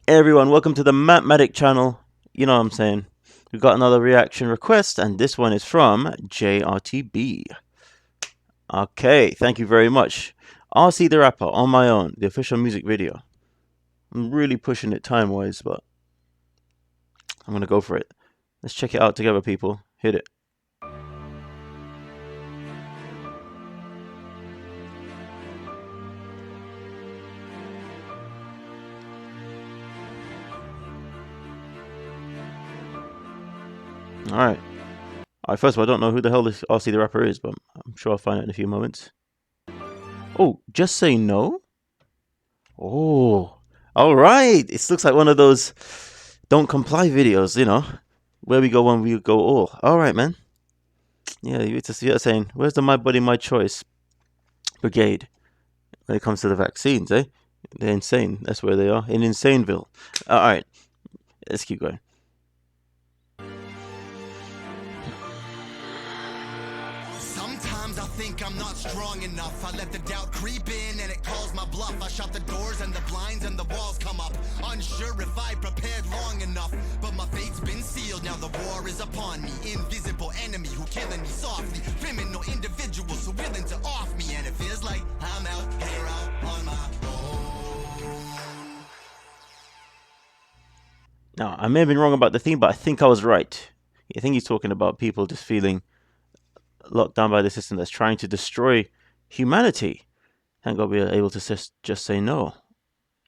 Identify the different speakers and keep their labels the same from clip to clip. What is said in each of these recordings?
Speaker 1: Hey everyone, welcome to the MatMadik channel. You know what I'm saying. We've got another reaction request, and this one is from JRTB. Okay, thank you very much. RC the Rapper on my own, the official music video. I'm really pushing it time-wise, but I'm gonna go for it. Let's check it out together, people. Hit it. Alright. Alright, first of all, I don't know who the hell this RC the Rapper is, but I'm sure I'll find out in a few moments. Oh, Just Say No? Oh, alright. It looks like one of those don't comply videos, you know. Where we go when we go all. Alright, man. Yeah, you're saying, where's the My Body, My Choice brigade when it comes to the vaccines, eh? They're insane. That's where they are. In Insaneville. Alright, let's keep going.
Speaker 2: Sometimes I think I'm not strong enough. I let the doubt creep in and it calls my bluff. I shut the doors and the blinds and the walls come up. Unsure if I prepared long enough, but my fate's been sealed. Now the war is upon me. Invisible enemy who killing me softly. Criminal individuals who willing to off me. And it feels like I'm out here out on my own.
Speaker 1: Now, I may have been wrong about the theme, but I think I was right. I think he's talking about people just feeling locked down by the system that's trying to destroy humanity. Thank God we are able to just say no,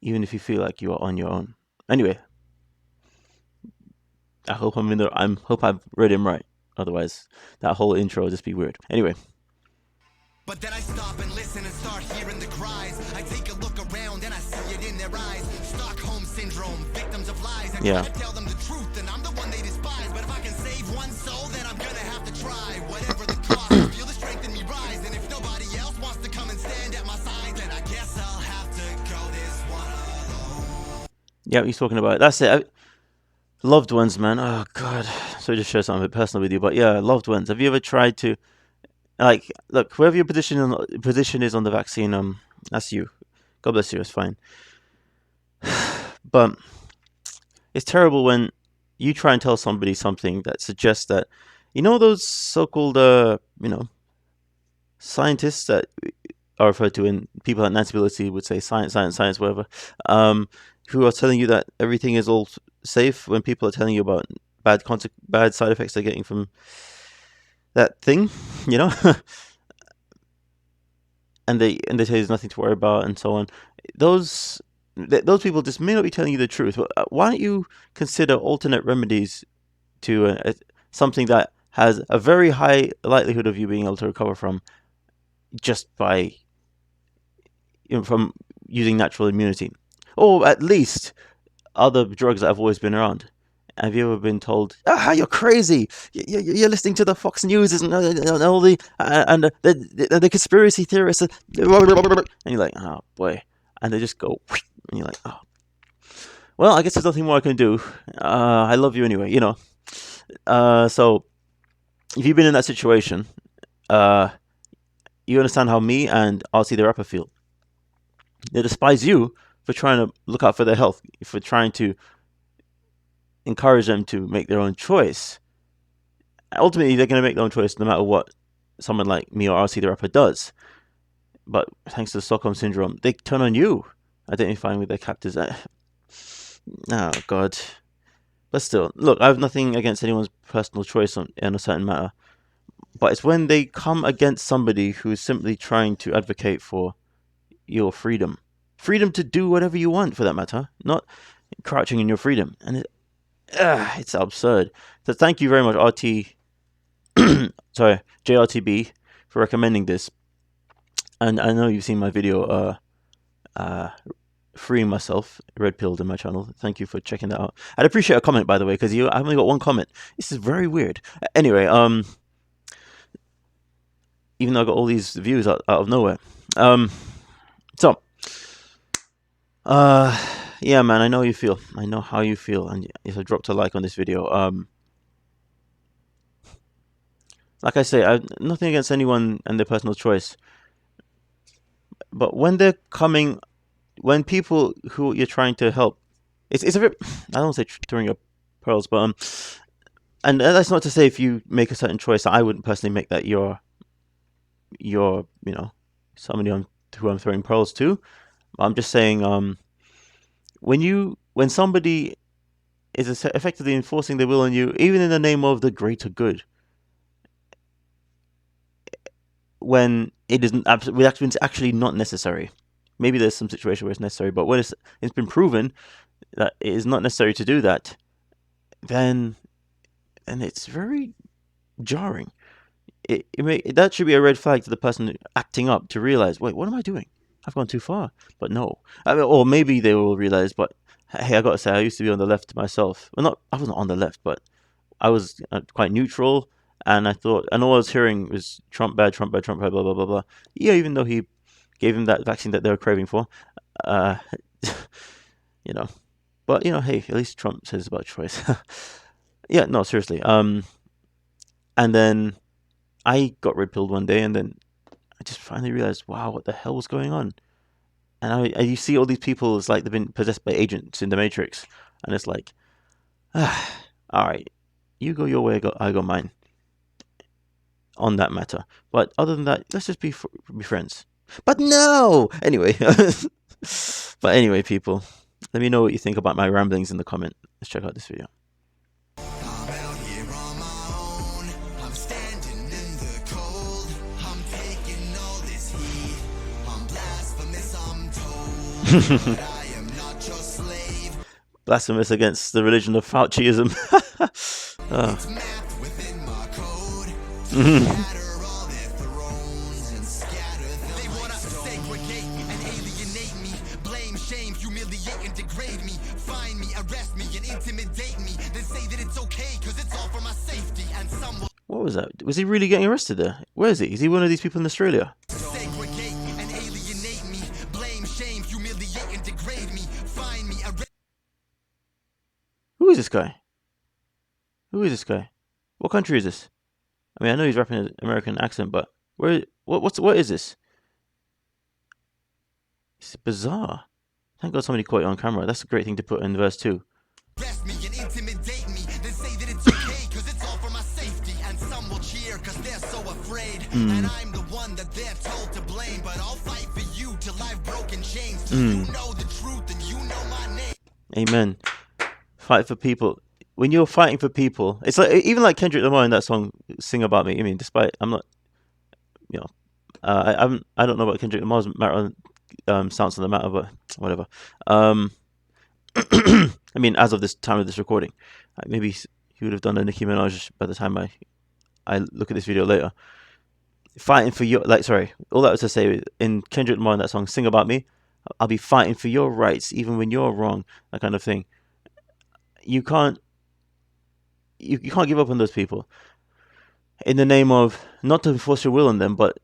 Speaker 1: even if you feel like you are on your own. Anyway, I hope I've read him right. Otherwise, that whole intro will just be weird. Anyway.
Speaker 2: But then I stop and listen and start hearing the cries. I take a look around and I see it in their eyes. Stockholm syndrome, victims of lies. I try to tell them the truth and I'm the one they despise. But if I can save one soul, then I'm gonna have to try. Whatever the cost, I feel the strength in me rise. And if nobody else wants to come and stand at my side, then I guess I'll have to go this one alone.
Speaker 1: Yeah, he's talking about it. That's it. Loved ones, man. Oh, God. So I just share something a bit personal with you. But yeah, loved ones. Have you ever tried to... Like, look, whoever your position is on the vaccine, that's you. God bless you, it's fine. But it's terrible when you try and tell somebody something that suggests that, you know, those so-called, scientists that are referred to in people like Nancy Pelosi would say science, whatever, who are telling you that everything is all safe when people are telling you about bad side effects they're getting from that thing, you know, and they tell you there's nothing to worry about and so on. Those people just may not be telling you the truth. But why don't you consider alternate remedies to something that has a very high likelihood of you being able to recover from just by from using natural immunity, or at least other drugs that have always been around. Have you ever been told, you're crazy, you're listening to the Fox News and all the conspiracy theorists, and you're like, oh boy, and they just go, and you're like, oh, well, I guess there's nothing more I can do. I love you anyway, you know. So if you've been in that situation, you understand how me and RC the Rapper feel. They despise you for trying to look out for their health, for trying to encourage them to make their own choice. Ultimately, they're going to make their own choice no matter what someone like me or RC the Rapper does. But thanks to the Stockholm Syndrome, they turn on you, identifying with their captors. Oh, God. But still, look, I have nothing against anyone's personal choice in a certain matter. But it's when they come against somebody who is simply trying to advocate for your freedom. Freedom to do whatever you want, for that matter. Not crouching in your freedom. And it's absurd. So thank you very much, JRTB, for recommending this. And I know you've seen my video freeing myself, red pilled, in my channel. Thank you for checking that out. I'd appreciate a comment, by the way, because I've only got one comment. This is very weird. Anyway, even though I got all these views out of nowhere. Yeah, man, I know you feel. I know how you feel, and if I dropped a like on this video, like I say, I've nothing against anyone and their personal choice. But when they're coming, when people who you're trying to help it's a bit. I don't want to say throwing your pearls, but and that's not to say if you make a certain choice, I wouldn't personally make that your somebody who I'm throwing pearls to. I'm just saying, when somebody is effectively enforcing their will on you, even in the name of the greater good, when it isn't it's actually not necessary. Maybe there's some situation where it's necessary, but when it's been proven that it is not necessary to do that, then it's very jarring. That should be a red flag to the person acting up to realize, wait, what am I doing? I've gone too far. But no, I mean, or maybe they will realize. But hey, I gotta say, I used to be on the left myself. Well, not I wasn't on the left, but I was quite neutral. And I thought, and all I was hearing was Trump bad, Trump bad, Trump bad, blah blah blah blah. Yeah, even though he gave him that vaccine that they were craving for, uh, you know. But hey, at least Trump says about choice. Yeah, no, seriously. And then I got red pilled one day, and then I just finally realized, wow, what the hell was going on? And you see all these people, it's like they've been possessed by agents in the Matrix, and it's like, all right, you go your way, I go mine on that matter. But other than that, let's just be friends. But no, anyway. But anyway, people, let me know what you think about my ramblings in the comment. Let's check out this video.
Speaker 2: I'm out here on my own. I'm standing in the cold. I'm taking all this heat. I'm blasphemous, I'm told. But I am not your slave.
Speaker 1: Blasphemous against the religion of Fauciism.
Speaker 2: It's math within my code. Shatter all their thrones and scatter them. They wanna segregate and alienate me. Blame, shame, humiliate and degrade me. Find me, arrest me and intimidate me. Then say that it's okay cause it's all for my safety. And some will
Speaker 1: What was that? Was he really getting arrested there? Where is he? Is he one of these people in Australia?
Speaker 2: segregate and alienate me. Blame, shame, humiliate and degrade me. Find me, arrest.
Speaker 1: Who is this guy? Who is this guy? What country is this? I mean, I know he's rapping an American accent, but what is this? It's bizarre. Thank God somebody caught it on camera. That's a great thing to put in verse 2.
Speaker 2: Arrest me and intimidate me. Then say that it's okay cause it's all for my safety. And some will cheer cause they're so afraid. And I'm the one that they're told to blame. But I'll fight for you till I've broken chains. Till you know the truth and you know my name.
Speaker 1: Amen. Fight for people. When you're fighting for people, it's like even like Kendrick Lamar in that song "Sing About Me." I mean, despite I'm not, I don't know about Kendrick Lamar's stance on the matter, but whatever. I mean, as of this time of this recording, maybe he would have done a Nicki Minaj by the time I look at this video later. Fighting for your all that was to say in Kendrick Lamar in that song "Sing About Me," I'll be fighting for your rights even when you're wrong. That kind of thing. You can't give up on those people in the name of not to enforce your will on them, but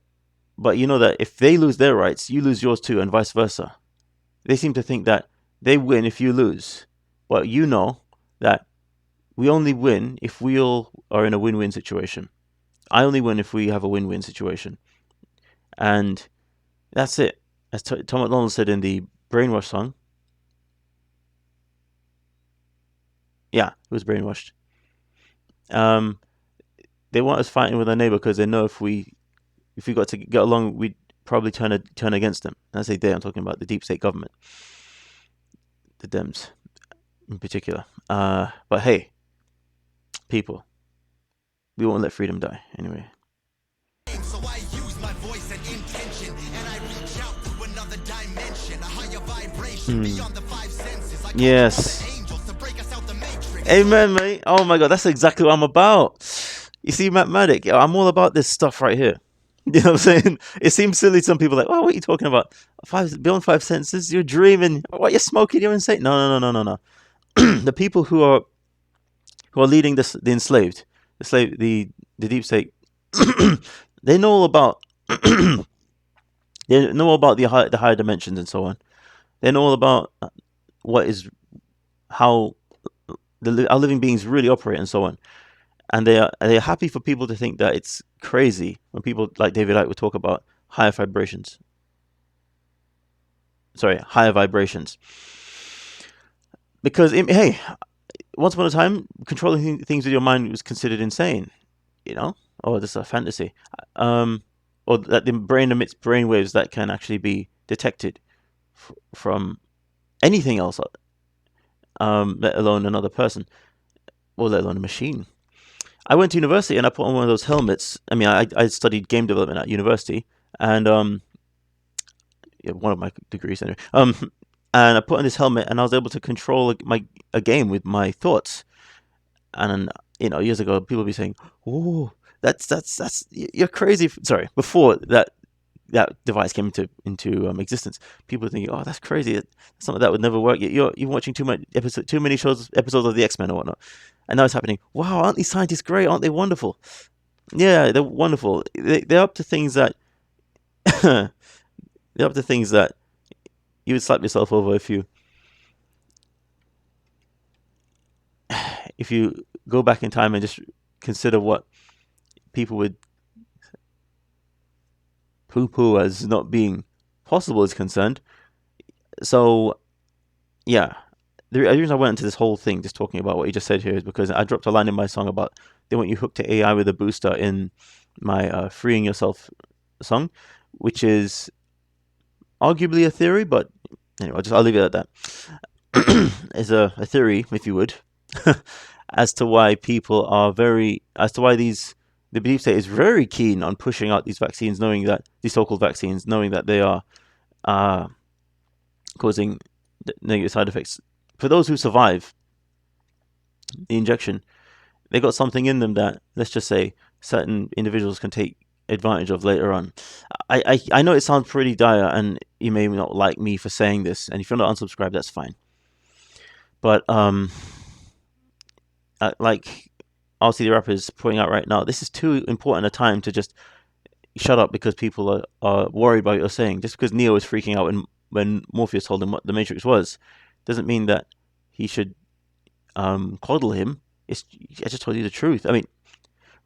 Speaker 1: you know that if they lose their rights, you lose yours too, and vice versa. They seem to think that they win if you lose, but you know that we only win if we all are in a win-win situation. I only win if we have a win-win situation, and that's it. As Tom MacDonald said in the Brainwash song. Yeah, it was Brainwashed. They want us fighting with our neighbor because they know if we got to get along, we'd probably turn against them. And I say they, I'm talking about the deep state government, the Dems in particular. But hey, people, we won't let freedom die anyway.
Speaker 2: So I use my voice and intention, and I reach out to another dimension, a higher vibration beyond the five senses. I
Speaker 1: Yes.
Speaker 2: angels to break us out the matrix.
Speaker 1: Amen, mate. Oh my God, that's exactly what I'm about. You see, MatMadik, I'm all about this stuff right here. You know what I'm saying? It seems silly to some people, like, oh, what are you talking about? Beyond five senses? You're dreaming. What, you're smoking? You're insane. No. The people who are leading the enslaved, the deep state, they know all about they know all about the higher dimensions and so on. They know all about how our living beings really operate and so on. And they're happy for people to think that it's crazy when people like David Icke would talk about higher vibrations. Because hey, once upon a time, controlling things with your mind was considered insane. You know, or this is a fantasy, um, or that the brain emits brain waves that can actually be detected from anything else, let alone another person, or let alone a machine. I went to university and I put on one of those helmets. I mean, I studied game development at university, and yeah, one of my degrees anyway. And I put on this helmet, and I was able to control a game with my thoughts. And years ago, people would be saying, "Oh, that's you're crazy." Sorry, before that device came into existence, people were thinking, "Oh, that's crazy. Something that would never work. You're watching too many episodes of the X-Men or whatnot." And now it's happening. Wow, aren't these scientists great? Aren't they wonderful? Yeah, they're wonderful. They're up to things that they're up to things that you would slap yourself over if you go back in time and just consider what people would poo-poo as not being possible is concerned. So yeah, the reason I went into this whole thing, just talking about what you just said here, is because I dropped a line in my song about they want you hooked to AI with a booster in my "Freeing Yourself" song, which is arguably a theory, but anyway, I'll leave it at that. Is a theory, if you would, as to why the belief state is very keen on pushing out these vaccines, knowing that these so-called vaccines, knowing that they are uh, causing negative side effects. For those who survive the injection, they got something in them that, let's just say, certain individuals can take advantage of later on. I know it sounds pretty dire, and you may not like me for saying this, and if you're not unsubscribed, that's fine. But like obviously the rapper is putting out right now, this is too important a time to just shut up because people are worried about what you're saying. Just because Neo was freaking out when Morpheus told him what the Matrix was, doesn't mean that he should coddle him. I just told you the truth. I mean,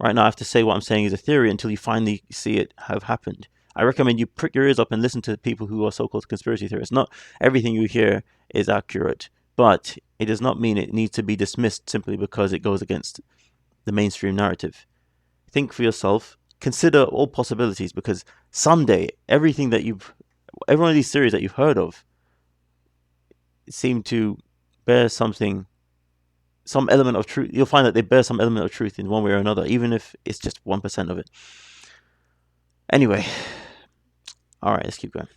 Speaker 1: right now I have to say what I'm saying is a theory until you finally see it have happened. I recommend you prick your ears up and listen to people who are so-called conspiracy theorists. Not everything you hear is accurate, but it does not mean it needs to be dismissed simply because it goes against the mainstream narrative. Think for yourself. Consider all possibilities, because someday every one of these theories that you've heard of seem to bear some element of truth. You'll find that they bear some element of truth in one way or another, even if it's just 1% of it. Anyway, all right, let's keep going.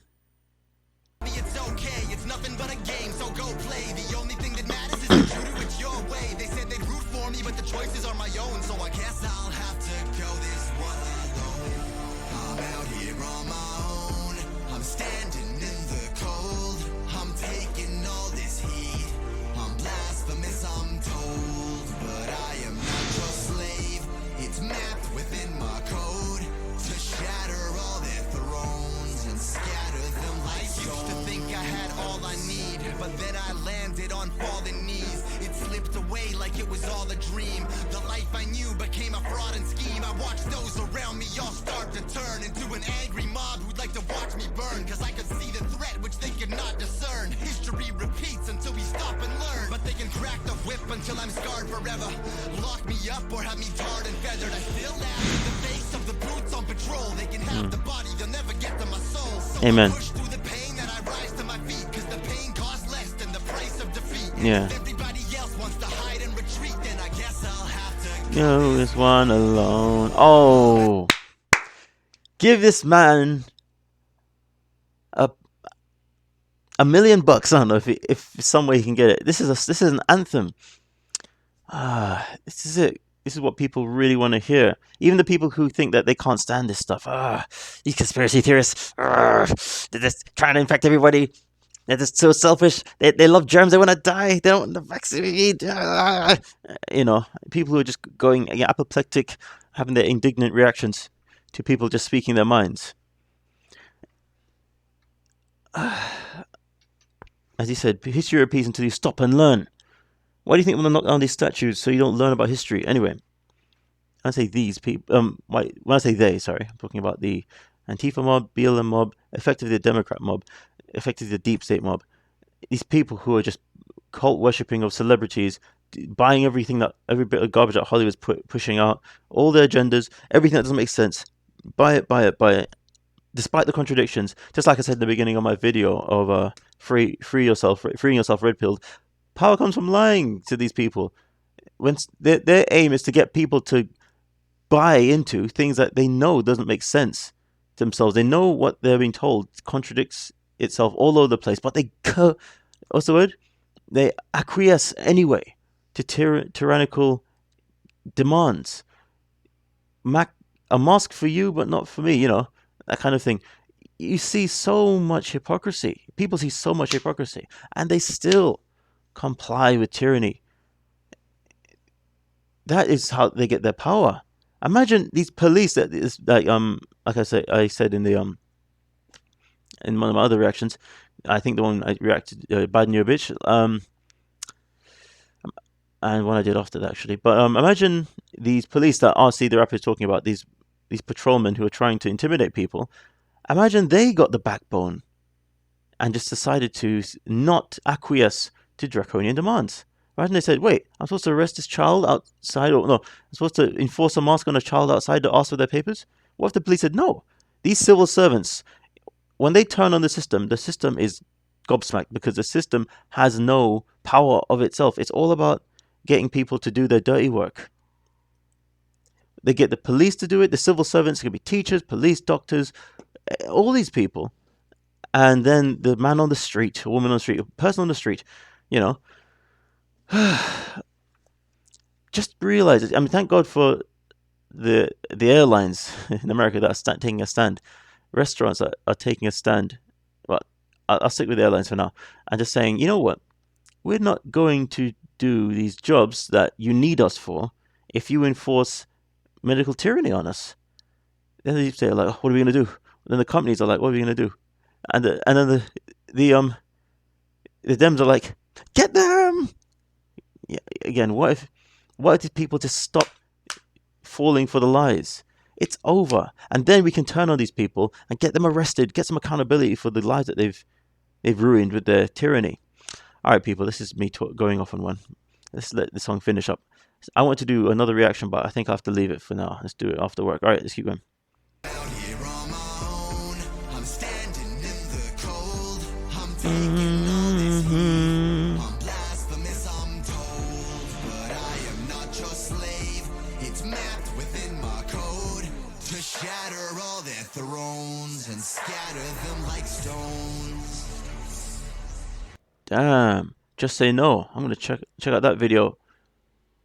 Speaker 2: It's okay, it's nothing but a game, so go play. The only thing that matters is that you do it your way. They said they'd root for me, but the choices are my own, so I guess I'll have to go this one alone. I'm out here on my own, I'm standing in the cold, I'm taking all this heat, I'm blasphemous, I'm told, but I am not your slave. It's mapped within my code to shatter all their thrones and scatter them like stones. I used to think I had all I need, but then I landed on fallen knees. It slipped away like it was all a dream. The life I knew became a fraud and scheme. I watched those around me all start to turn into an angry mob who'd like to watch me burn, cause I could see the threat which they could not discern. History repeats until we stop and learn, but they can crack the whip until I'm scarred forever. Lock me up or have me tarred and feathered. I still laugh in the face of the brutes on patrol. They can have the body, they'll never get to my soul. So
Speaker 1: Amen.
Speaker 2: I push through the pain and I rise to my feet, cause the pain costs less than the price of defeat.
Speaker 1: Yeah.
Speaker 2: If everybody else wants to hide and retreat, then I guess I'll have to
Speaker 1: Go this one alone. Oh, give this man a $1 million. I don't know if some way he can get it. This is an anthem. This is it. This is what people really want to hear. Even the people who think that they can't stand this stuff. These conspiracy theorists. They're just trying to infect everybody. They're just so selfish. They love germs. They want to die. They don't want the vaccine. People who are just going apoplectic, having their indignant reactions to people just speaking their minds. As he said, history repeats until you stop and learn. Why do you think I'm going to knock down these statues so you don't learn about history? Anyway, I say these people. When I say they, sorry, I'm talking about the Antifa mob, BLM mob, effectively the Democrat mob, effectively the deep state mob. These people who are just cult worshipping of celebrities, buying every bit of garbage that Hollywood's pushing out, all their agendas, everything that doesn't make sense. Buy it, buy it, buy it. Despite the contradictions, just like I said in the beginning of my video of freeing yourself, red pilled. Power comes from lying to these people. When their aim is to get people to buy into things that they know doesn't make sense to themselves. They know what they're being told contradicts itself all over the place, but what's the word? They acquiesce anyway to tyrannical demands. A mask for you, but not for me. That kind of thing. You see so much hypocrisy. People see so much hypocrisy, and they still comply with tyranny. That is how they get their power. Imagine these police that is like I said in the in one of my other reactions. I think the one I reacted bad new bitch and one I did after that actually. But imagine these police that RC the rapper is talking about, these patrolmen who are trying to intimidate people. Imagine they got the backbone and just decided to not acquiesce to draconian demands. Imagine they said, wait, I'm supposed to arrest this child outside, or no, I'm supposed to enforce a mask on a child outside to ask for their papers? What if the police said, no? These civil servants, when they turn on the system is gobsmacked because the system has no power of itself. It's all about getting people to do their dirty work. They get the police to do it. The civil servants can be teachers, police, doctors, all these people. And then the man on the street, a woman on the street, a person on the street, just realize it. I mean, thank God for the airlines in America that are taking a stand. Restaurants are taking a stand. Well, I'll stick with airlines for now. And just saying, you know what? We're not going to do these jobs that you need us for if you enforce medical tyranny on us. Then they say, like, what are we going to do? Then the companies are like, what are we going to do? And then the Dems are like, get them. Yeah, again, what if these people just stop falling for the lies? It's over, and then we can turn on these people and get them arrested, get some accountability for the lives that they've ruined with their tyranny. All right, people, this is me going off on one. Let's let the song finish up. I want to do another reaction, but I think I have to leave it for now. Let's do it after work. All right, let's keep going.
Speaker 2: Shatter all their thrones and scatter them like stones.
Speaker 1: Damn. Just Say No. I'm gonna check out that video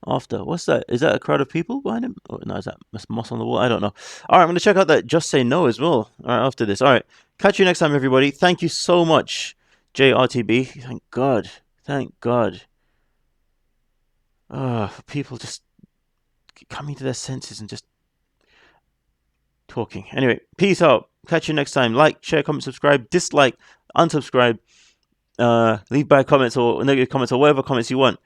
Speaker 1: after. What's that? Is that a crowd of people behind him? Oh, no, is that moss on the wall? I don't know. All right, I'm gonna check out that Just Say No as well. All right, after this. All right. Catch you next time, everybody. Thank you so much, JRTB. Thank God. Thank God. For people just coming to their senses and just talking. Anyway, peace out. Catch you next time. Like, share, comment, subscribe, dislike, unsubscribe, leave bad comments or negative comments or whatever comments you want.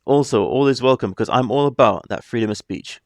Speaker 1: Also, all is welcome because I'm all about that freedom of speech.